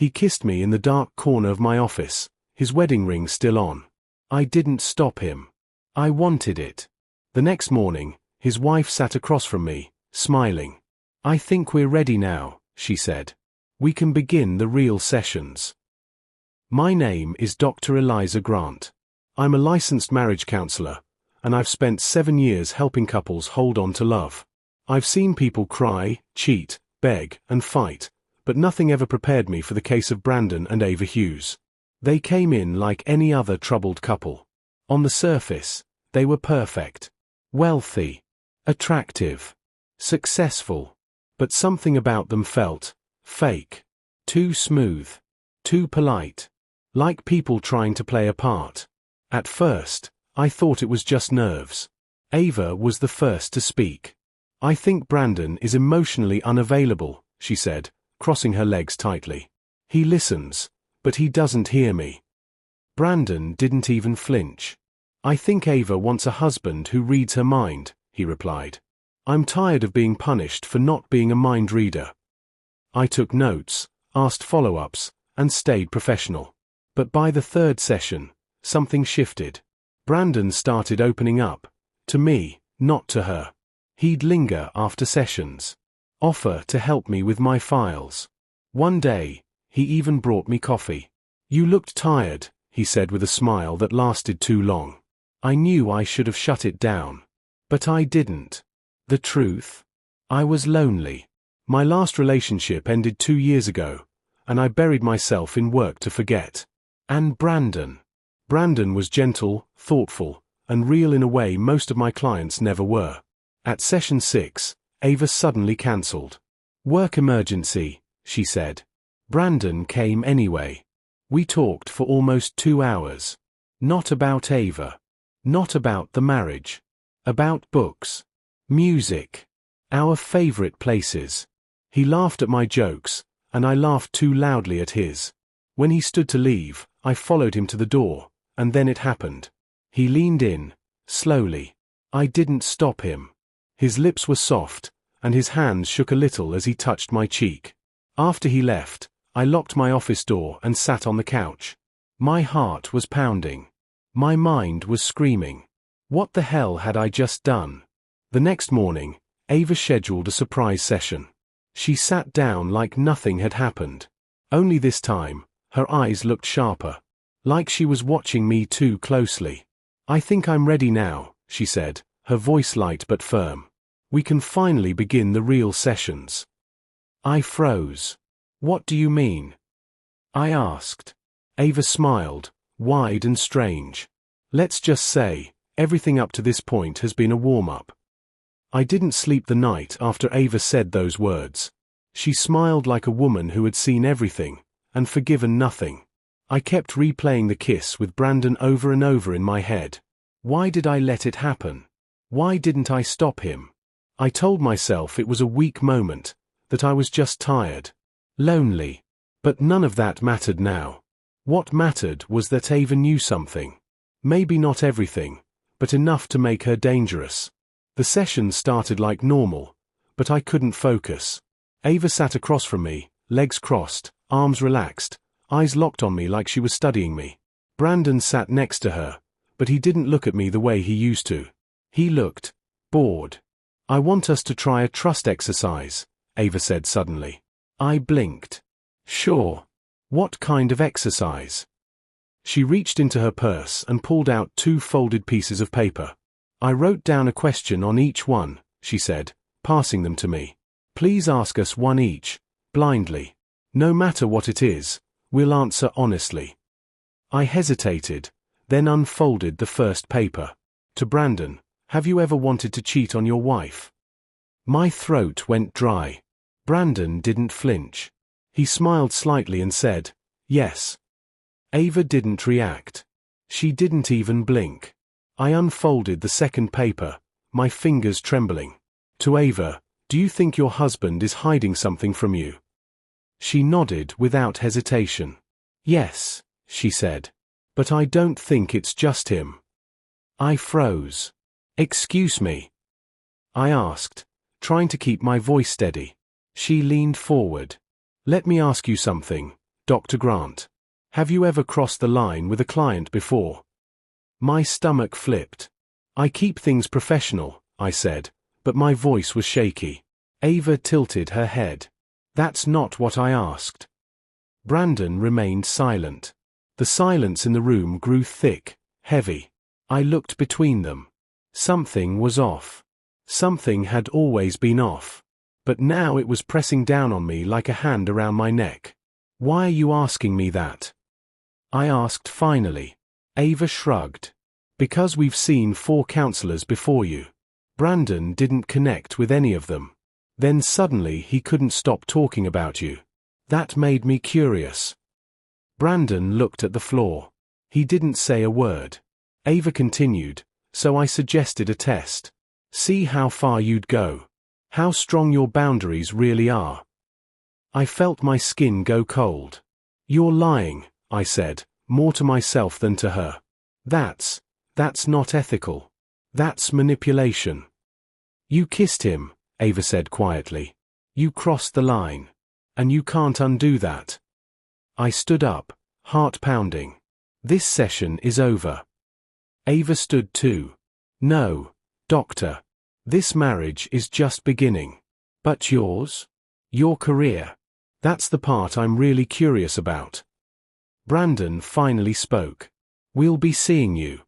He kissed me in the dark corner of my office, his wedding ring still on. I didn't stop him. I wanted it. The next morning, his wife sat across from me, smiling. "I think we're ready now," she said. "We can begin the real sessions." My name is Dr. Eliza Grant. I'm a licensed marriage counselor, and I've spent 7 years helping couples hold on to love. I've seen people cry, cheat, beg, and fight, but nothing ever prepared me for the case of Brandon and Ava Hughes. They came in like any other troubled couple. On the surface, they were perfect, wealthy, attractive, successful, but something about them felt fake, too smooth, too polite, like people trying to play a part. At first, I thought it was just nerves. Ava was the first to speak. "I think Brandon is emotionally unavailable," she said, crossing her legs tightly. "He listens, but he doesn't hear me." Brandon didn't even flinch. "I think Ava wants a husband who reads her mind," he replied. "I'm tired of being punished for not being a mind reader." I took notes, asked follow-ups, and stayed professional. But by the third session, something shifted. Brandon started opening up, to me, not to her. He'd linger after sessions, offer to help me with my files. One day, he even brought me coffee. "You looked tired," he said with a smile that lasted too long. I knew I should have shut it down. But I didn't. The truth? I was lonely. My last relationship ended 2 years ago, and I buried myself in work to forget. And Brandon was gentle, thoughtful, and real in a way most of my clients never were. At session 6, Ava suddenly cancelled. "Work emergency," she said. Brandon came anyway. We talked for almost 2 hours. Not about Ava. Not about the marriage. About books. Music. Our favorite places. He laughed at my jokes, and I laughed too loudly at his. When he stood to leave, I followed him to the door, and then it happened. He leaned in, slowly. I didn't stop him. His lips were soft, and his hands shook a little as he touched my cheek. After he left, I locked my office door and sat on the couch. My heart was pounding. My mind was screaming. What the hell had I just done? The next morning, Ava scheduled a surprise session. She sat down like nothing had happened. Only this time, her eyes looked sharper. Like she was watching me too closely. "I think I'm ready now," she said, her voice light but firm. "We can finally begin the real sessions." I froze. "What do you mean?" I asked. Ava smiled, wide and strange. "Let's just say, everything up to this point has been a warm-up." I didn't sleep the night after Ava said those words. She smiled like a woman who had seen everything, and forgiven nothing. I kept replaying the kiss with Brandon over and over in my head. Why did I let it happen? Why didn't I stop him? I told myself it was a weak moment, that I was just tired, lonely. But none of that mattered now. What mattered was that Ava knew something. Maybe not everything, but enough to make her dangerous. The session started like normal, but I couldn't focus. Ava sat across from me, legs crossed, arms relaxed, eyes locked on me like she was studying me. Brandon sat next to her, but he didn't look at me the way he used to. He looked bored. "I want us to try a trust exercise," Ava said suddenly. I blinked. "Sure. What kind of exercise?" She reached into her purse and pulled out 2 folded pieces of paper. "I wrote down a question on each one," she said, passing them to me. "Please ask us one each, blindly. No matter what it is, we'll answer honestly." I hesitated, then unfolded the first paper. To Brandon, "Have you ever wanted to cheat on your wife?" My throat went dry. Brandon didn't flinch. He smiled slightly and said, "Yes." Ava didn't react. She didn't even blink. I unfolded the second paper, my fingers trembling. To Ava, "Do you think your husband is hiding something from you?" She nodded without hesitation. "Yes," she said. "But I don't think it's just him." I froze. "Excuse me?" I asked, trying to keep my voice steady. She leaned forward. "Let me ask you something, Dr. Grant. Have you ever crossed the line with a client before? My stomach flipped. I keep things professional, I said, but my voice was shaky. Ava tilted her head. That's not what I asked. Brandon remained silent. The silence in the room grew thick, heavy. I looked between them. Something was off. Something had always been off. But now it was pressing down on me like a hand around my neck. Why are you asking me that? I asked finally. Ava shrugged. Because we've seen 4 counselors before you. Brandon didn't connect with any of them. Then suddenly he couldn't stop talking about you. That made me curious. Brandon looked at the floor. He didn't say a word. Ava continued, so I suggested a test. See how far you'd go. How strong your boundaries really are. I felt my skin go cold. You're lying, I said, more to myself than to her. That's not ethical. That's manipulation. You kissed him, Ava said quietly. You crossed the line. And you can't undo that. I stood up, heart pounding. This session is over. Ava stood too. No, doctor. This marriage is just beginning. But yours? Your career? That's the part I'm really curious about. Brandon finally spoke. We'll be seeing you.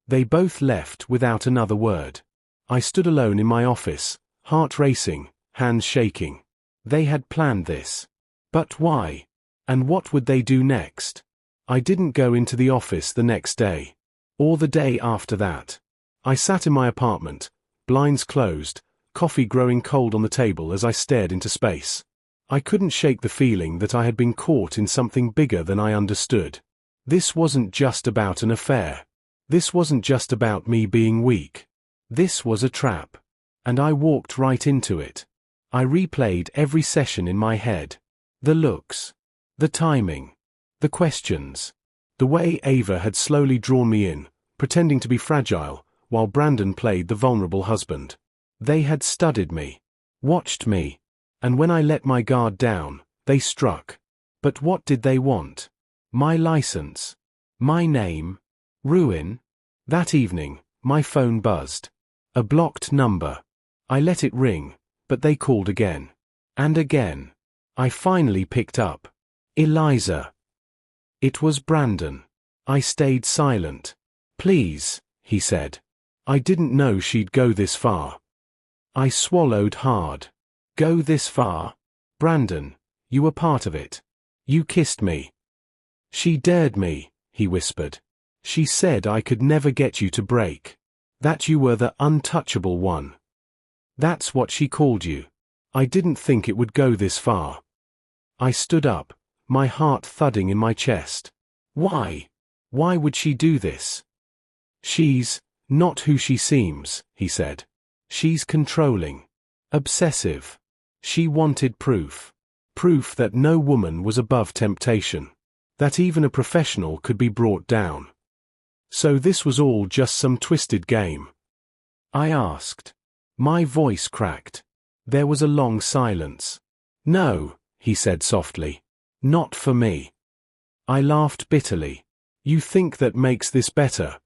They both left without another word. I stood alone in my office, heart racing, hands shaking. They had planned this. But why? And what would they do next? I didn't go into the office the next day. Or the day after that. I sat in my apartment, blinds closed, coffee growing cold on the table as I stared into space. I couldn't shake the feeling that I had been caught in something bigger than I understood. This wasn't just about an affair. This wasn't just about me being weak. This was a trap. And I walked right into it. I replayed every session in my head. The looks. The timing. The questions. The way Ava had slowly drawn me in, pretending to be fragile, while Brandon played the vulnerable husband. They had studied me. Watched me. And when I let my guard down, they struck. But what did they want? My license. My name. Ruin. That evening, my phone buzzed. A blocked number. I let it ring, but they called again. And again. I finally picked up. Eliza. It was Brandon. I stayed silent. Please, he said. I didn't know she'd go this far. I swallowed hard. Go this far? Brandon, you were part of it. You kissed me. She dared me, he whispered. She said I could never get you to break. That you were the untouchable one. That's what she called you. I didn't think it would go this far. I stood up, my heart thudding in my chest. Why? Why would she do this? She's not who she seems, he said. She's controlling. Obsessive. She wanted proof. Proof that no woman was above temptation. That even a professional could be brought down. So this was all just some twisted game? I asked. My voice cracked. There was a long silence. No, he said softly. Not for me. I laughed bitterly. You think that makes this better?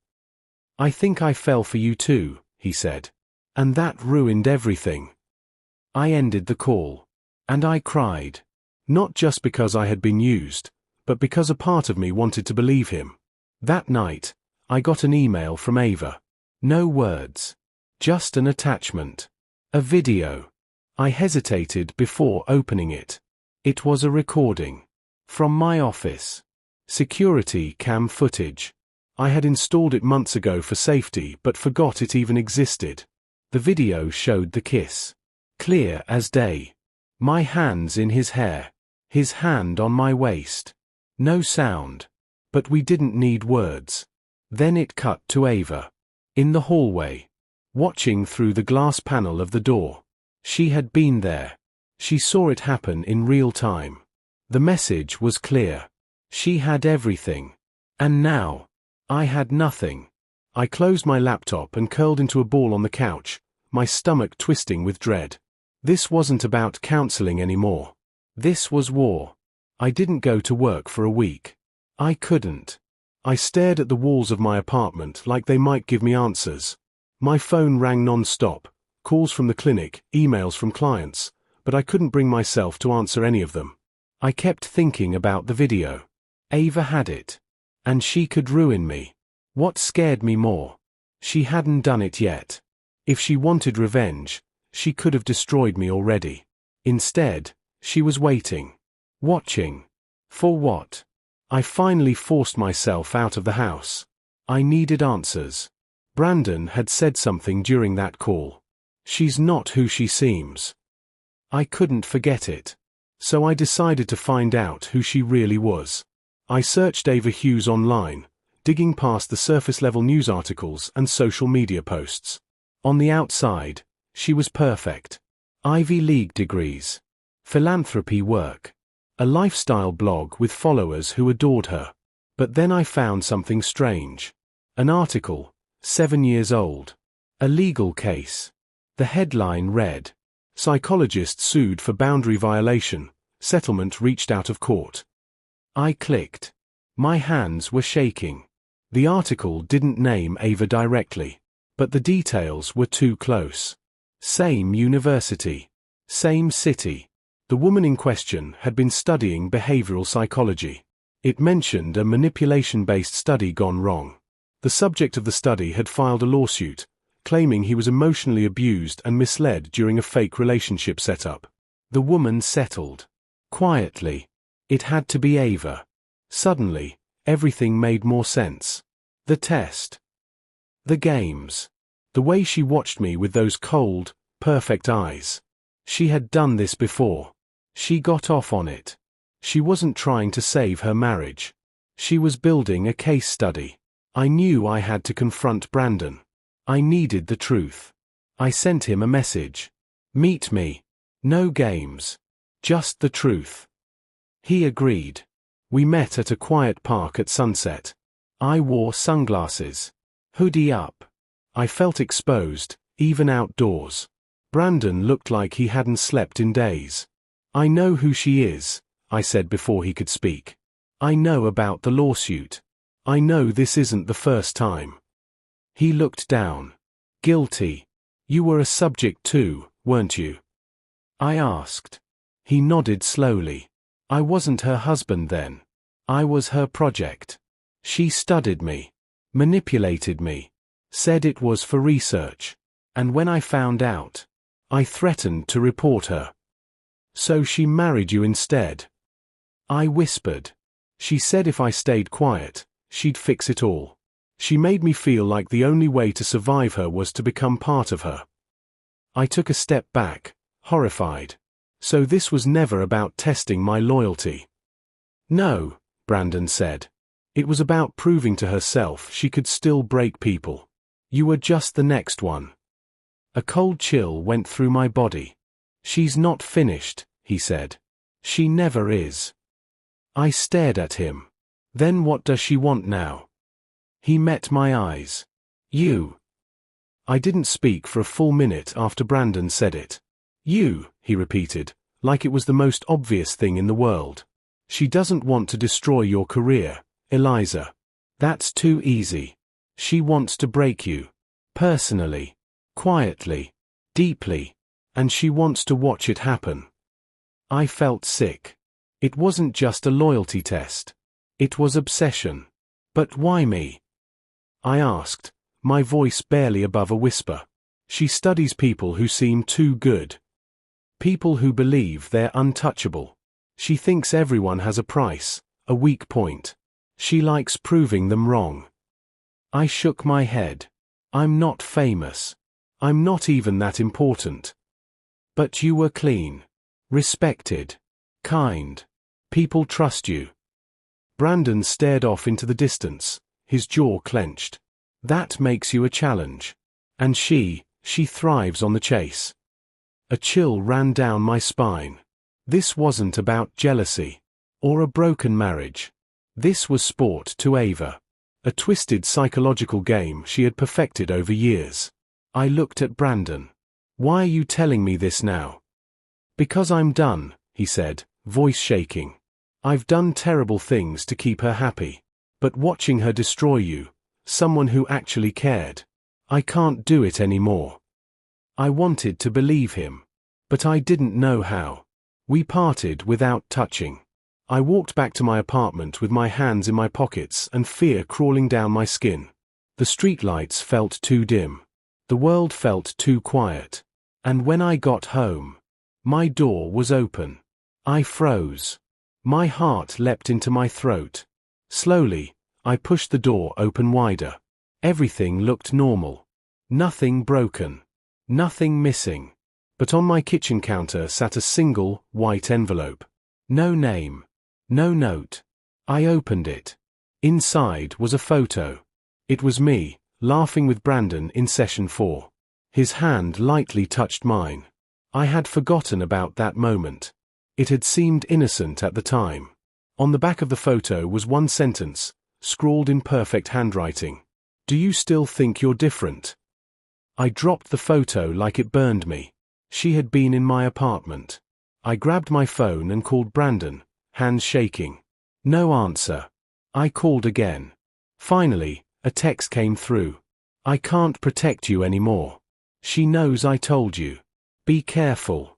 I think I fell for you too, he said. And that ruined everything. I ended the call. And I cried. Not just because I had been used, but because a part of me wanted to believe him. That night, I got an email from Ava. No words. Just an attachment. A video. I hesitated before opening it. It was a recording. From my office. Security cam footage. I had installed it months ago for safety but forgot it even existed. The video showed the kiss. Clear as day. My hands in his hair. His hand on my waist. No sound. But we didn't need words. Then it cut to Ava. In the hallway. Watching through the glass panel of the door. She had been there. She saw it happen in real time. The message was clear. She had everything. And now, I had nothing. I closed my laptop and curled into a ball on the couch, my stomach twisting with dread. This wasn't about counseling anymore. This was war. I didn't go to work for a week. I couldn't. I stared at the walls of my apartment like they might give me answers. My phone rang non-stop, calls from the clinic, emails from clients, but I couldn't bring myself to answer any of them. I kept thinking about the video. Ava had it. And she could ruin me. What scared me more? She hadn't done it yet. If she wanted revenge, she could have destroyed me already. Instead, she was waiting. Watching. For what? I finally forced myself out of the house. I needed answers. Brandon had said something during that call. She's not who she seems. I couldn't forget it. So I decided to find out who she really was. I searched Ava Hughes online, digging past the surface-level news articles and social media posts. On the outside, she was perfect. Ivy League degrees. Philanthropy work. A lifestyle blog with followers who adored her. But then I found something strange. An article, 7 years old. A legal case. The headline read, "Psychologist sued for boundary violation, settlement reached out of court." I clicked. My hands were shaking. The article didn't name Ava directly, but the details were too close. Same university. Same city. The woman in question had been studying behavioral psychology. It mentioned a manipulation-based study gone wrong. The subject of the study had filed a lawsuit, claiming he was emotionally abused and misled during a fake relationship setup. The woman settled. Quietly. It had to be Ava. Suddenly, everything made more sense. The test. The games. The way she watched me with those cold, perfect eyes. She had done this before. She got off on it. She wasn't trying to save her marriage. She was building a case study. I knew I had to confront Brandon. I needed the truth. I sent him a message. Meet me. No games. Just the truth. He agreed. We met at a quiet park at sunset. I wore sunglasses. Hoodie up. I felt exposed, even outdoors. Brandon looked like he hadn't slept in days. "I know who she is," I said before he could speak. "I know about the lawsuit. I know this isn't the first time." He looked down. "Guilty. You were a subject too, weren't you?" I asked. He nodded slowly. "I wasn't her husband then. I was her project. She studied me. Manipulated me. Said it was for research. And when I found out, I threatened to report her." "So she married you instead?" I whispered. "She said if I stayed quiet, she'd fix it all. She made me feel like the only way to survive her was to become part of her." I took a step back, horrified. So this was never about testing my loyalty. "No," Brandon said. "It was about proving to herself she could still break people. You were just the next one." A cold chill went through my body. "She's not finished," he said. "She never is." I stared at him. "Then what does she want now?" He met my eyes. "You." I didn't speak for a full minute after Brandon said it. "You," he repeated, like it was the most obvious thing in the world. "She doesn't want to destroy your career, Eliza. That's too easy. She wants to break you. Personally. Quietly. Deeply. And she wants to watch it happen." I felt sick. It wasn't just a loyalty test. It was obsession. "But why me?" I asked, my voice barely above a whisper. "She studies people who seem too good. People who believe they're untouchable. She thinks everyone has a price, a weak point. She likes proving them wrong." I shook my head. "I'm not famous. I'm not even that important. But you were clean. Respected. Kind. People trust you." Brandon stared off into the distance, his jaw clenched. "That makes you a challenge. And she thrives on the chase." A chill ran down my spine. This wasn't about jealousy. Or a broken marriage. This was sport to Ava. A twisted psychological game she had perfected over years. I looked at Brandon. "Why are you telling me this now?" "Because I'm done," he said, voice shaking. I've done terrible things to keep her happy. But watching her destroy you, someone who actually cared, I can't do it anymore. I wanted to believe him. But I didn't know how. We parted without touching. I walked back to my apartment with my hands in my pockets and fear crawling down my skin. The streetlights felt too dim. The world felt too quiet. And when I got home, my door was open. I froze. My heart leapt into my throat. Slowly, I pushed the door open wider. Everything looked normal. Nothing broken. Nothing missing. But on my kitchen counter sat a single, white envelope. No name. No note. I opened it. Inside was a photo. It was me, laughing with Brandon in session 4. His hand lightly touched mine. I had forgotten about that moment. It had seemed innocent at the time. On the back of the photo was one sentence, scrawled in perfect handwriting. Do you still think you're different? I dropped the photo like it burned me. She had been in my apartment. I grabbed my phone and called Brandon, hands shaking. No answer. I called again. Finally, a text came through. I can't protect you anymore. She knows I told you. Be careful.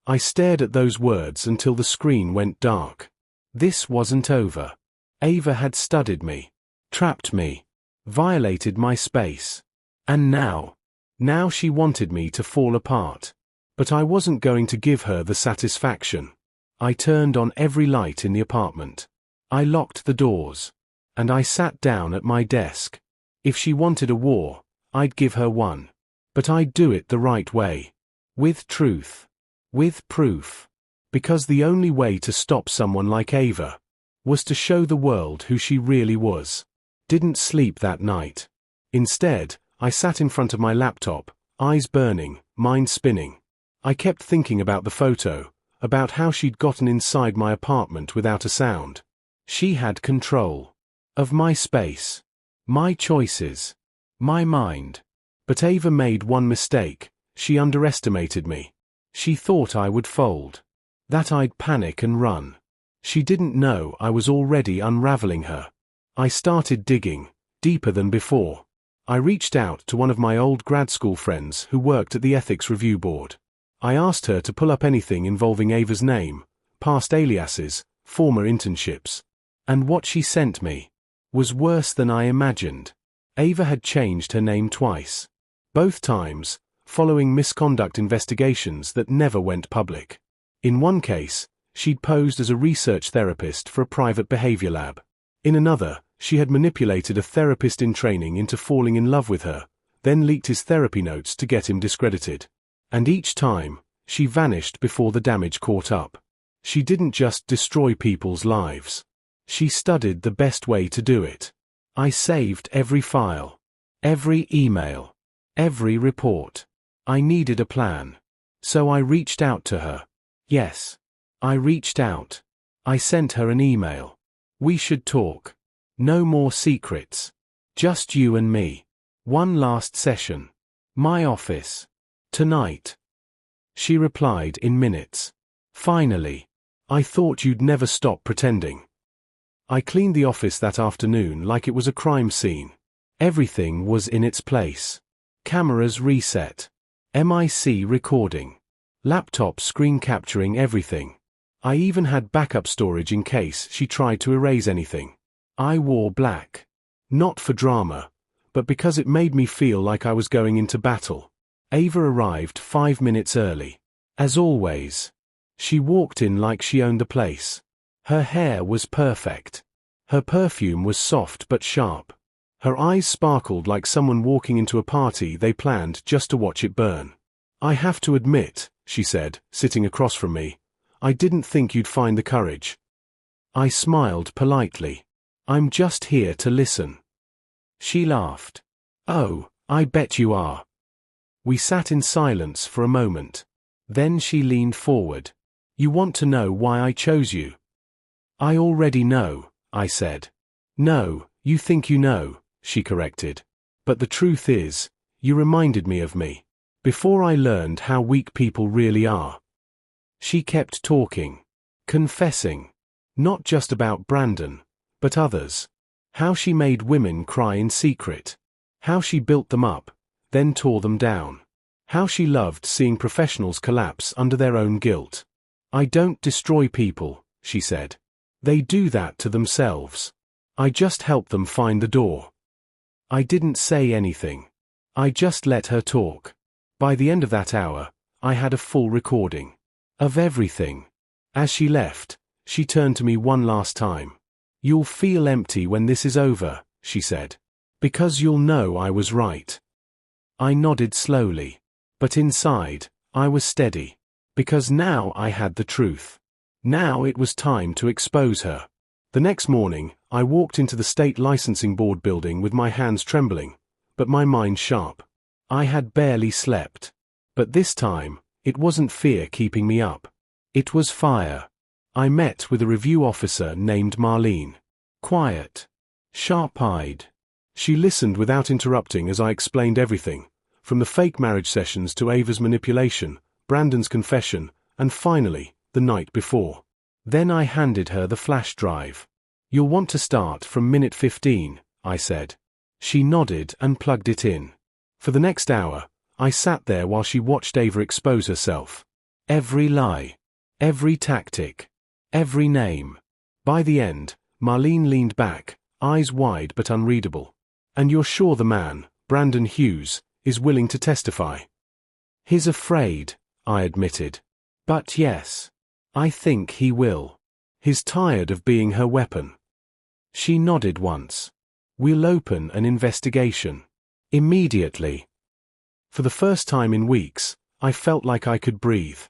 I stared at those words until the screen went dark. This wasn't over. Ava had studied me, trapped me, violated my space. And now she wanted me to fall apart. But I wasn't going to give her the satisfaction. I turned on every light in the apartment. I locked the doors. And I sat down at my desk. If she wanted a war, I'd give her one. But I'd do it the right way. With truth. With proof. Because the only way to stop someone like Ava was to show the world who she really was. Didn't sleep that night. Instead, I sat in front of my laptop, eyes burning, mind spinning. I kept thinking about the photo, about how she'd gotten inside my apartment without a sound. She had control of my space, my choices, my mind. But Ava made one mistake. She underestimated me. She thought I would fold, that I'd panic and run. She didn't know I was already unraveling her. I started digging, deeper than before. I reached out to one of my old grad school friends who worked at the ethics review board. I asked her to pull up anything involving Ava's name, past aliases, former internships. And what she sent me was worse than I imagined. Ava had changed her name twice. Both times, following misconduct investigations that never went public. In one case, she'd posed as a research therapist for a private behavior lab. In another, she had manipulated a therapist in training into falling in love with her, then leaked his therapy notes to get him discredited. And each time, she vanished before the damage caught up. She didn't just destroy people's lives. She studied the best way to do it. I saved every file, every email, every report. I needed a plan. So I reached out to her. Yes, I reached out. I sent her an email. We should talk. No more secrets. Just you and me. One last session. My office. Tonight. She replied in minutes. Finally. I thought you'd never stop pretending. I cleaned the office that afternoon like it was a crime scene. Everything was in its place. Cameras reset. MIC recording. Laptop screen capturing everything. I even had backup storage in case she tried to erase anything. I wore black. Not for drama, but because it made me feel like I was going into battle. Ava arrived 5 minutes early. As always. She walked in like she owned the place. Her hair was perfect. Her perfume was soft but sharp. Her eyes sparkled like someone walking into a party they planned just to watch it burn. I have to admit, she said, sitting across from me, I didn't think you'd find the courage. I smiled politely. I'm just here to listen. She laughed. Oh, I bet you are. We sat in silence for a moment. Then she leaned forward. You want to know why I chose you? I already know, I said. No, you think you know, she corrected. But the truth is, you reminded me of me. Before I learned how weak people really are. She kept talking. Confessing. Not just about Brandon, but others. How she made women cry in secret. How she built them up, then tore them down. How she loved seeing professionals collapse under their own guilt. "I don't destroy people," she said. "They do that to themselves. I just help them find the door." I didn't say anything. I just let her talk. By the end of that hour, I had a full recording. Of everything. As she left, she turned to me one last time. "You'll feel empty when this is over," she said. "Because you'll know I was right." I nodded slowly. But inside, I was steady. Because now I had the truth. Now it was time to expose her. The next morning, I walked into the state licensing board building with my hands trembling, but my mind sharp. I had barely slept. But this time, it wasn't fear keeping me up. It was fire. I met with a review officer named Marlene. Quiet. Sharp-eyed. She listened without interrupting as I explained everything, from the fake marriage sessions to Ava's manipulation, Brandon's confession, and finally, the night before. Then I handed her the flash drive. "You'll want to start from minute 15, I said. She nodded and plugged it in. For the next hour, I sat there while she watched Ava expose herself. Every lie. Every tactic. Every name. By the end, Marlene leaned back, eyes wide but unreadable. "And you're sure the man, Brandon Hughes, is willing to testify?" "He's afraid," I admitted. "But yes. I think he will. He's tired of being her weapon." She nodded once. "We'll open an investigation. Immediately." For the first time in weeks, I felt like I could breathe.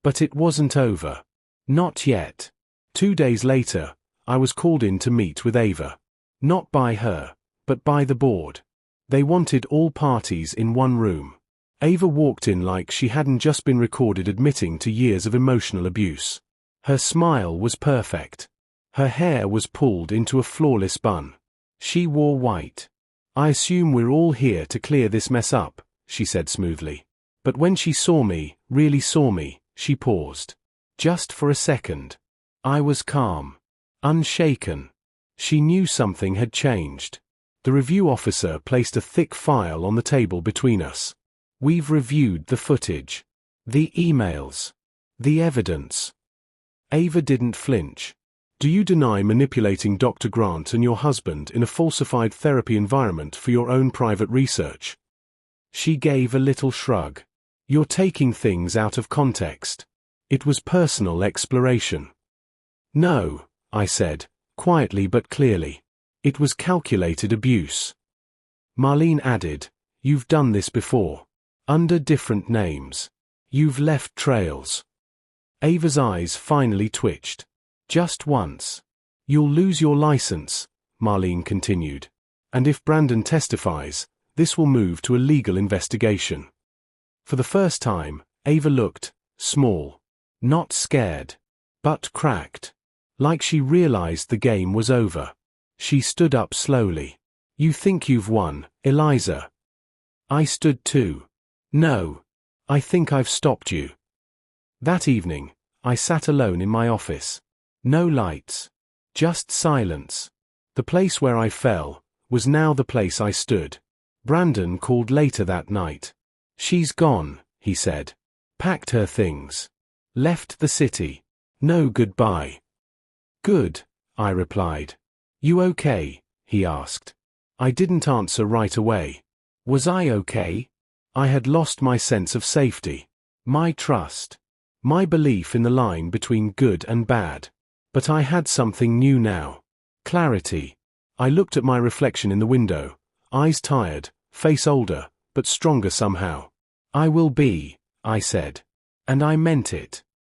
But it wasn't over. Not yet. 2 days later, I was called in to meet with Ava. Not by her, but by the board. They wanted all parties in one room. Ava walked in like she hadn't just been recorded admitting to years of emotional abuse. Her smile was perfect. Her hair was pulled into a flawless bun. She wore white. "I assume we're all here to clear this mess up," she said smoothly. But when she saw me, really saw me, she paused. Just for a second. I was calm. Unshaken. She knew something had changed. The review officer placed a thick file on the table between us. "We've reviewed the footage. The emails. The evidence." Ava didn't flinch. "Do you deny manipulating Dr. Grant and your husband in a falsified therapy environment for your own private research?" She gave a little shrug. "You're taking things out of context. It was personal exploration." "No," I said, quietly but clearly. "It was calculated abuse." Marlene added, "You've done this before. Under different names. You've left trails." Ava's eyes finally twitched. "Just once. You'll lose your license," Marlene continued. "And if Brandon testifies, this will move to a legal investigation." For the first time, Ava looked small. Not scared. But cracked. Like she realized the game was over. She stood up slowly. "You think you've won, Eliza?" I stood too. "No. I think I've stopped you." That evening, I sat alone in my office. No lights. Just silence. The place where I fell was now the place I stood. Brandon called later that night. "She's gone," he said. "Packed her things. Left the city. No goodbye." "Good," I replied. "You okay?" he asked. I didn't answer right away. Was I okay? I had lost my sense of safety. My trust. My belief in the line between good and bad. But I had something new now. Clarity. I looked at my reflection in the window, eyes tired, face older, but stronger somehow. "I will be," I said. And I meant it.